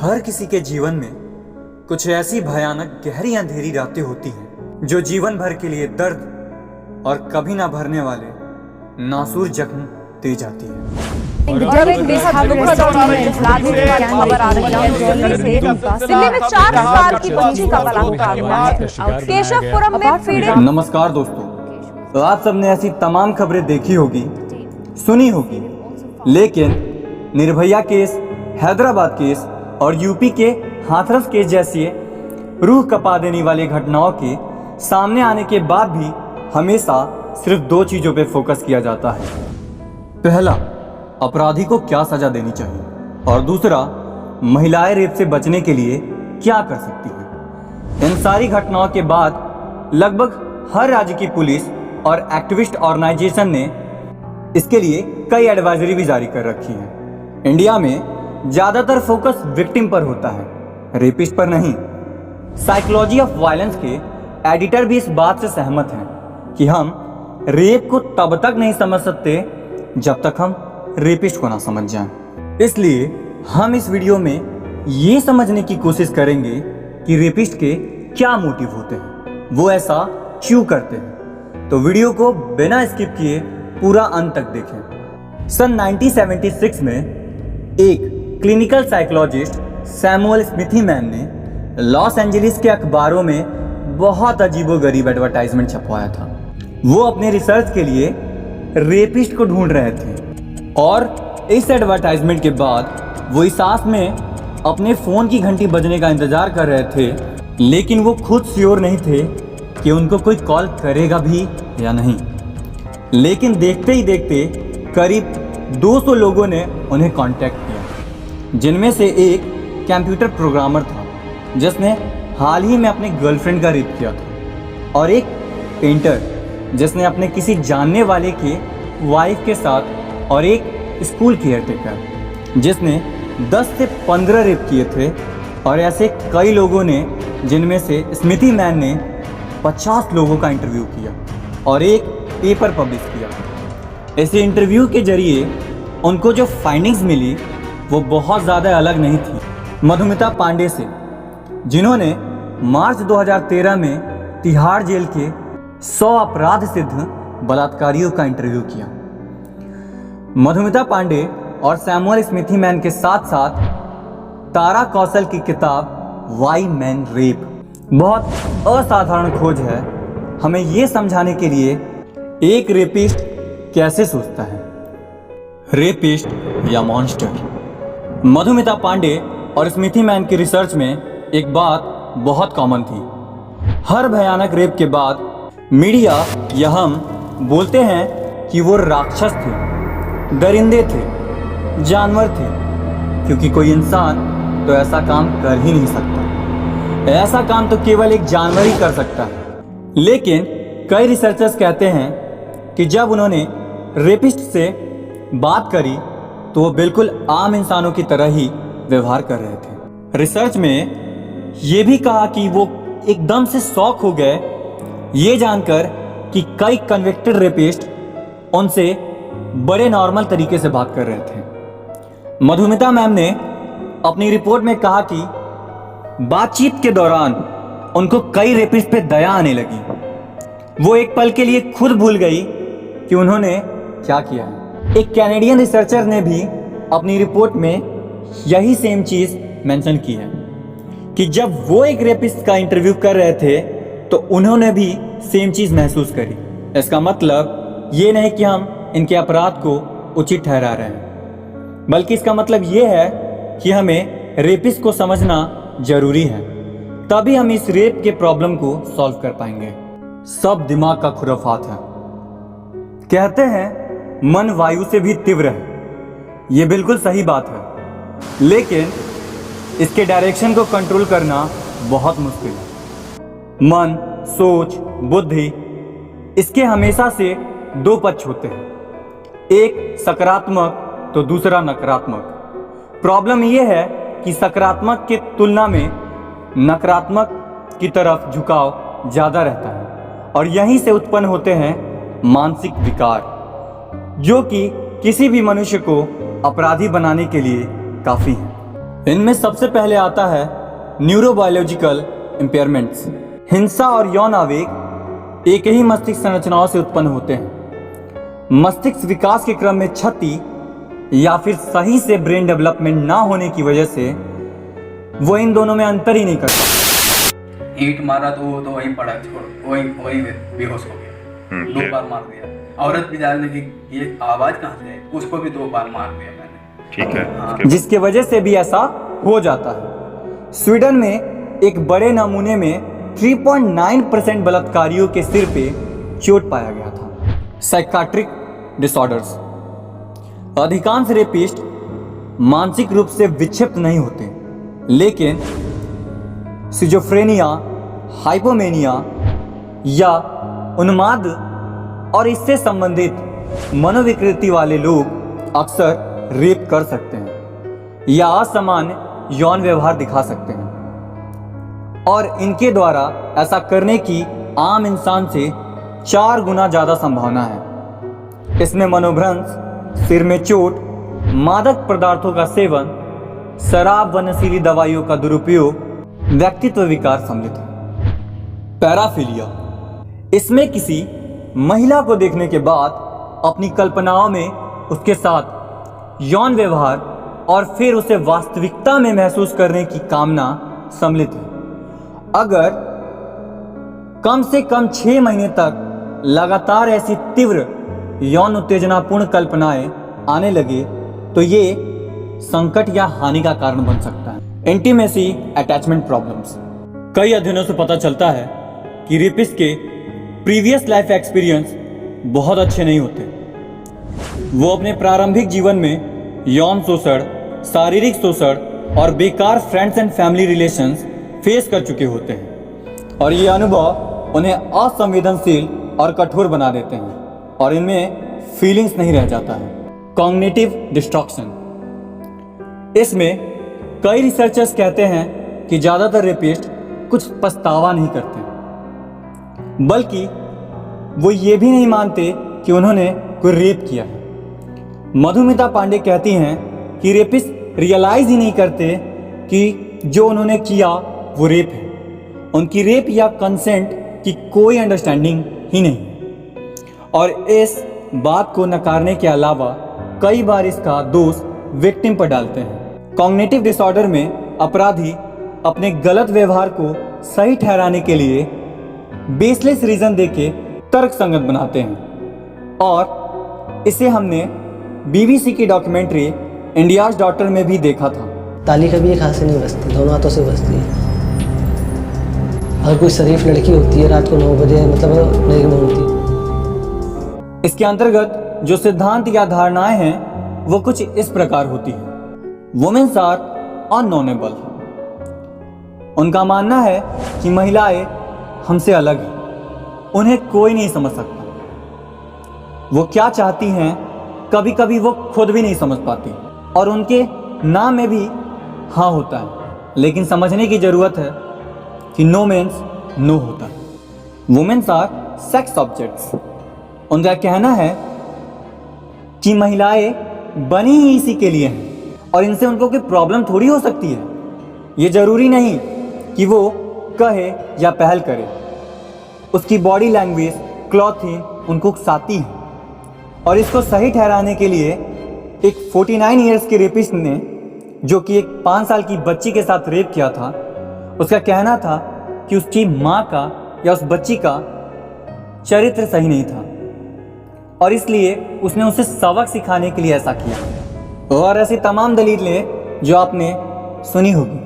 हर किसी के जीवन में कुछ ऐसी भयानक गहरी अंधेरी रातें होती हैं जो जीवन भर के लिए दर्द और कभी ना भरने वाले नासूर जख्म दे जाती है। जब एक बेहद दुखद और लाजिरवार खबर आ रही है दिल्ली से। दिल्ली में 4 साल की बच्ची का बलात्कार हुआ है केशवपुरम में पीड़ित। नमस्कार दोस्तों, तो आप सबने ऐसी तमाम खबरें देखी होगी, सुनी होगी, लेकिन निर्भया केस, हैदराबाद केस और यूपी के हाथरस केस जैसी रूह कपा देने वाली घटनाओं के सामने आने के बाद भी हमेशा सिर्फ 2 चीजों पर फोकस किया जाता है। पहला, अपराधी को क्या सजा देनी चाहिए, और दूसरा, महिलाएं रेप से बचने के लिए क्या कर सकती हैं। इन सारी घटनाओं के बाद लगभग हर राज्य की पुलिस और एक्टिविस्ट ऑर्गेनाइजेशन ने इसके लिए कई एडवाइजरी भी जारी कर रखी है। इंडिया में ज्यादातर फोकस विक्टिम पर होता है, रेपिस्ट पर नहीं। साइकोलॉजी ऑफ वायलेंस के एडिटर भी इस बात से सहमत हैं कि हम रेप को तब तक नहीं समझ सकते जब तक हम रेपिस्ट को ना समझ जाएं। इसलिए हम इस वीडियो में ये समझने की कोशिश करेंगे कि रेपिस्ट के क्या मोटिव होते हैं, वो ऐसा क्यों करते हैं। तो वीडियो को बिना स्किप किए पूरा अंत तक देखें। सन 1976 में एक क्लिनिकल साइकोलॉजिस्ट सैमुअल स्मिथीमैन ने लॉस एंजलिस के अखबारों में बहुत अजीबोगरीब एडवर्टाइजमेंट छपवाया था। वो अपने रिसर्च के लिए रेपिस्ट को ढूंढ रहे थे और इस एडवर्टाइजमेंट के बाद वो इस आस में अपने फ़ोन की घंटी बजने का इंतज़ार कर रहे थे, लेकिन वो खुद श्योर नहीं थे कि उनको कोई कॉल करेगा भी या नहीं। लेकिन देखते ही देखते करीब 200 लोगों ने उन्हें कांटेक्ट किया, जिनमें से एक कंप्यूटर प्रोग्रामर था जिसने हाल ही में अपनी गर्लफ्रेंड का रेप किया था, और एक पेंटर जिसने अपने किसी जानने वाले के वाइफ के साथ, और एक स्कूल केयरटेकर जिसने 10 से 15 रेप किए थे, और ऐसे कई लोगों ने, जिनमें से स्मिथीमैन ने 50 लोगों का इंटरव्यू किया और एक पेपर पब्लिश किया। ऐसे इंटरव्यू के जरिए उनको जो फाइंडिंग्स मिली वो बहुत ज़्यादा अलग नहीं थी मधुमिता पांडे से, जिन्होंने मार्च 2013 में तिहाड़ जेल के 100 अपराध सिद्ध बलात्कारियों का इंटरव्यू किया। मधुमिता पांडे और सैमुअल स्मिथीमैन के साथ साथ तारा कौशल की किताब वाई मैन रेप बहुत असाधारण खोज है हमें यह समझाने के लिए एक रेपिस्ट कैसे सोचता है। रेपिस्ट या मॉन्स्टर। मधुमिता पांडे और स्मिथीमैन की रिसर्च में एक बात बहुत कॉमन थी। हर भयानक रेप के बाद मीडिया या हम बोलते हैं कि वो राक्षस थे, दरिंदे थे, जानवर थे, क्योंकि कोई इंसान तो ऐसा काम कर ही नहीं सकता। ऐसा काम तो केवल एक जानवर ही कर सकता है। लेकिन कई रिसर्चर्स कहते हैं कि जब उन्होंने रेपिस्ट से बात करी तो वो बिल्कुल आम इंसानों की तरह ही व्यवहार कर रहे थे। रिसर्च में ये भी कहा कि वो एकदम से शॉक हो गए ये जानकर कि कई कन्विक्टेड रेपिस्ट उनसे बड़े नॉर्मल तरीके से बात कर रहे थे। मधुमिता मैम ने अपनी रिपोर्ट में कहा कि बातचीत के दौरान उनको कई रेपिस्ट पे दया आने लगी। वो एक पल के लिए खुद भूल गई कि उन्होंने क्या किया है। एक कैनेडियन रिसर्चर ने भी अपनी रिपोर्ट में यही सेम चीज मेंशन की है कि जब वो एक रेपिस्ट का इंटरव्यू कर रहे थे तो उन्होंने भी सेम चीज महसूस करी। इसका मतलब ये नहीं कि हम इनके अपराध को उचित ठहरा रहे हैं, बल्कि इसका मतलब ये है कि हमें रेपिस्ट को समझना जरूरी है, तभी हम इस रेप के प्रॉब्लम को सॉल्व कर पाएंगे। सब दिमाग का खुराफात है। कहते हैं मन वायु से भी तीव्र है। ये बिल्कुल सही बात है, लेकिन इसके डायरेक्शन को कंट्रोल करना बहुत मुश्किल है। मन, सोच, बुद्धि, इसके हमेशा से 2 पक्ष होते हैं, एक सकारात्मक तो दूसरा नकारात्मक। प्रॉब्लम यह है कि सकारात्मक के तुलना में नकारात्मक की तरफ झुकाव ज़्यादा रहता है, और यहीं से उत्पन्न होते हैं मानसिक विकार, जो कि किसी भी मनुष्य को अपराधी बनाने के लिए काफ़ी है। इनमें सबसे पहले आता है न्यूरोबायोलॉजिकल इम्पेयरमेंट्स। हिंसा और यौन आवेग एक ही मस्तिष्क संरचनाओं से उत्पन्न होते हैं। मस्तिष्क विकास के क्रम में क्षति या फिर सही से ब्रेन डेवलपमेंट ना होने की वजह से वो इन दोनों में अंतर ही नहीं करता। ईंट मारा तो वो तो वहीं पड़ा, छोड़ वही बेहोश हो गया। 2 बार मार दिया। औरत भी जानने की ये आवाज कहाँ से है, उसको भी 2 बार मार दिया मैंने। ठीक है। हाँ। जिसके वजह से भी ऐसा हो जाता है। स्वीडन में एक बड़े नमूने में 3.9% बलात्कारियों के सिर पे चोट पाया गया था। Psychiatric disorders. अधिकांश रेपिस्ट मानसिक रूप से विक्षिप्त नहीं होते, लेकिन सिजोफ्रेनिया, हाइपोमेनिया या उन्माद और इससे संबंधित मनोविकृति वाले लोग अक्सर रेप कर सकते हैं या असामान्य यौन व्यवहार दिखा सकते हैं, और इनके द्वारा ऐसा करने की आम इंसान से 4 गुना ज़्यादा संभावना है। इसमें मनोभ्रंश, सिर में चोट, मादक पदार्थों का सेवन, शराब व नशीली दवाइयों का दुरुपयोग, व्यक्तित्व विकार सम्मिलित है। पैराफिलिया। इसमें किसी महिला को देखने के बाद अपनी कल्पनाओं में उसके साथ यौन व्यवहार और फिर उसे वास्तविकता में महसूस करने की कामना सम्मिलित है। अगर कम से कम 6 महीने तक लगातार ऐसी तीव्र यौन उत्तेजनापूर्ण कल्पनाएं आने लगे तो ये संकट या हानि का कारण बन सकता है। Intimacy attachment problems. कई अध्ययनों से पता चलता है कि रेपिस्ट के प्रीवियस लाइफ एक्सपीरियंस बहुत अच्छे नहीं होते। वो अपने प्रारंभिक जीवन में यौन शोषण, शारीरिक शोषण और बेकार friends and family relations face कर चुके होते हैं, और ये अनुभव उन्हें असंवेदनशील और कठोर बना देते हैं और इनमें फीलिंग्स नहीं रह जाता है। Cognitive destruction. इसमें कई रिसर्चर्स कहते हैं कि ज़्यादातर रेपिस्ट कुछ पछतावा नहीं करते, बल्कि वो ये भी नहीं मानते कि उन्होंने कोई रेप किया है। मधुमिता पांडे कहती हैं कि रेपिस्ट रियलाइज ही नहीं करते कि जो उन्होंने किया वो रेप है। उनकी रेप या कंसेंट की कोई अंडरस्टैंडिंग ही नहीं है, और इस बात को नकारने के अलावा कई बार इसका दोष विक्टिम पर डालते हैं। कॉग्निटिव डिसऑर्डर में अपराधी अपने गलत व्यवहार को सही ठहराने के लिए बेसलेस रीजन देके तर्क संगत बनाते हैं, और इसे हमने BBC की डॉक्यूमेंट्री इंडियाज डॉटर में भी देखा था। ताली कभी एक हाथ से नहीं बजती, दोनों हाथों से बजती है। अगर कोई शरीफ लड़की होती है रात को 9 बजे मतलब नहीं बोलती। इसके अंतर्गत जो सिद्धांत या धारणाएं हैं वो कुछ इस प्रकार होती हैं। Womens are unknowable. उनका मानना है कि महिलाएं हमसे अलग हैं, उन्हें कोई नहीं समझ सकता। वो क्या चाहती हैं कभी कभी वो खुद भी नहीं समझ पाती, और उनके नाम में भी हाँ होता है, लेकिन समझने की जरूरत है कि नो मीन्स नो होता है। Womens are sex objects. उनका कहना है कि महिलाएं बनी ही इसी के लिए हैं और इनसे उनको कोई प्रॉब्लम थोड़ी हो सकती है। ये जरूरी नहीं कि वो कहे या पहल करे। उसकी बॉडी लैंग्वेज, क्लॉथिंग उनको उकसाती है, और इसको सही ठहराने के लिए एक 49 ईयर्स के रेपिस्ट ने, जो कि एक 5 साल की बच्ची के साथ रेप किया था, उसका कहना था कि उसकी माँ का या उस बच्ची का चरित्र सही नहीं था, और इसलिए उसने उसे सबक सिखाने के लिए ऐसा किया। और ऐसी तमाम दलीलें जो आपने सुनी होगी।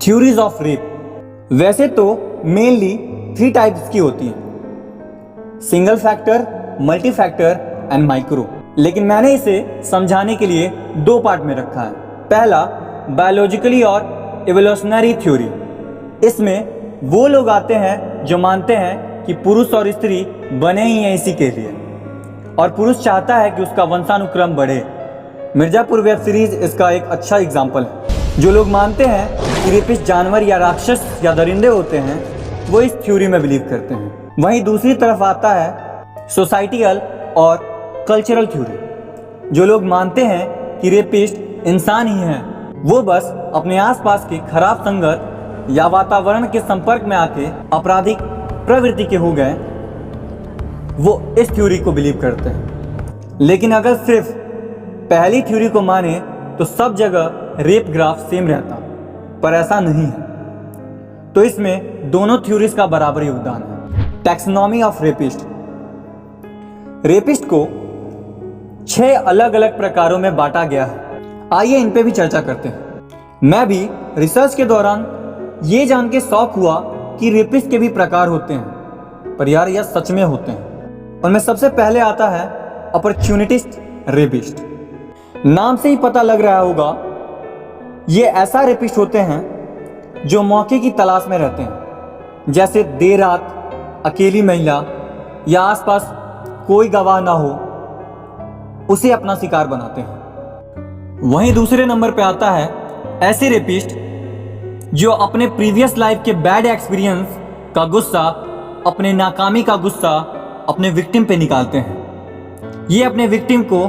Theories of rape. वैसे तो मेनली 3 टाइप्स की होती हैं, single factor, multi factor and micro, लेकिन मैंने इसे समझाने के लिए 2 पार्ट में रखा है। पहला बायोलॉजिकली और इवोल्यूशनरी थ्योरी। इसमें वो लोग आते हैं जो मानते हैं कि पुरुष और स्त्री बने ही हैं इसी के लिए, और पुरुष चाहता है कि उसका वंशानुक्रम बढ़े। मिर्जापुर वेब सीरीज इसका एक अच्छा एग्जाम्पल है। जो लोग मानते हैं कि रेपिस्ट जानवर या राक्षस या दरिंदे होते हैं, वो इस थ्योरी में बिलीव करते हैं। वहीं दूसरी तरफ आता है सोसाइटियल और कल्चरल थ्योरी। जो लोग मानते हैं कि रेपिस्ट इंसान ही हैं, वो बस अपने आसपास की खराब संगत या वातावरण के संपर्क में आके आपराधिक प्रवृत्ति के हो गए, वो इस थ्योरी को बिलीव करते हैं। लेकिन अगर सिर्फ पहली थ्योरी को माने तो सब जगह रेप ग्राफ सेम रहता, पर ऐसा नहीं है। तो इसमें दोनों थ्योरीज का बराबर योगदान है। Taxonomy of rapist. रेपिस्ट को 6 अलग अलग प्रकारों में बांटा गया है। आइए इन पे भी चर्चा करते हैं। मैं भी रिसर्च के दौरान ये जान के शौक हुआ कि रेपिस्ट के भी प्रकार होते हैं, पर यार यह सच में होते हैं। उनमें सबसे पहले आता है अपॉर्चुनिटिस्ट रेपिस्ट। नाम से ही पता लग रहा होगा, ये ऐसा रेपिस्ट होते हैं जो मौके की तलाश में रहते हैं, जैसे देर रात अकेली महिला या आसपास कोई गवाह ना हो, उसे अपना शिकार बनाते हैं। वहीं दूसरे नंबर पे आता है ऐसे रेपिस्ट जो अपने प्रीवियस लाइफ के बैड एक्सपीरियंस का गुस्सा, अपने नाकामी का गुस्सा अपने विक्टिम पे निकालते हैं। ये अपने विक्टिम को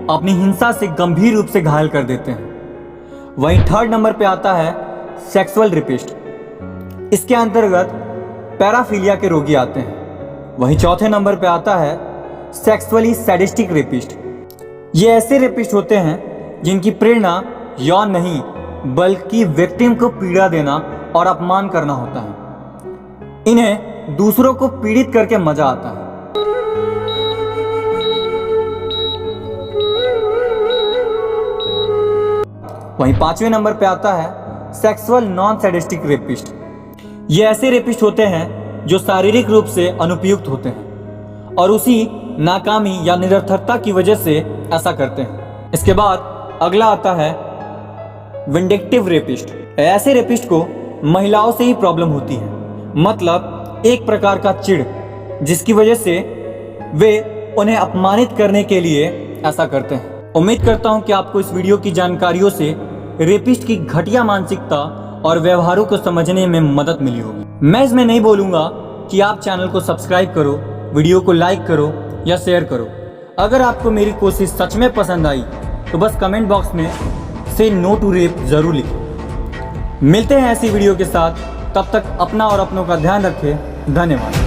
अपनी हिंसा से गंभीर रूप से घायल कर देते हैं। वहीं थर्ड नंबर पे आता है सेक्सुअल रेपिस्ट। इसके अंतर्गत पैराफिलिया के रोगी आते हैं। वहीं चौथे नंबर पे आता है सेक्सुअली सैडिस्टिक रेपिस्ट। ये ऐसे रेपिस्ट होते हैं जिनकी प्रेरणा यौन नहीं बल्कि विक्टिम को पीड़ा देना और अपमान करना होता है। इन्हें दूसरों को पीड़ित करके मजा आता है। वहीं 5वें नंबर पे आता है सेक्सुअल नॉन सैडिस्टिक रेपिस्ट। ये ऐसे रेपिस्ट होते हैं जो शारीरिक रूप से अनुपयुक्त होते हैं और उसी नाकामी या निरर्थकता की वजह से ऐसा करते हैं। इसके बाद अगला आता है विंडिक्टिव रेपिस्ट। ऐसे रेपिस्ट को महिलाओं से ही प्रॉब्लम होती है, मतलब एक प्रकार का चिढ़, जिसकी वजह से वे उन्हें अपमानित करने के लिए ऐसा करते हैं। उम्मीद करता हूं कि आपको इस वीडियो की जानकारियों से रेपिस्ट की घटिया मानसिकता और व्यवहारों को समझने में मदद मिली होगी। मैं इसमें नहीं बोलूंगा कि आप चैनल को सब्सक्राइब करो, वीडियो को लाइक करो या शेयर करो। अगर आपको मेरी कोशिश सच में पसंद आई तो बस कमेंट बॉक्स में से नो टू रेप जरूर लिखें। मिलते हैं ऐसी वीडियो के साथ, तब तक अपना और अपनों का ध्यान रखें। धन्यवाद।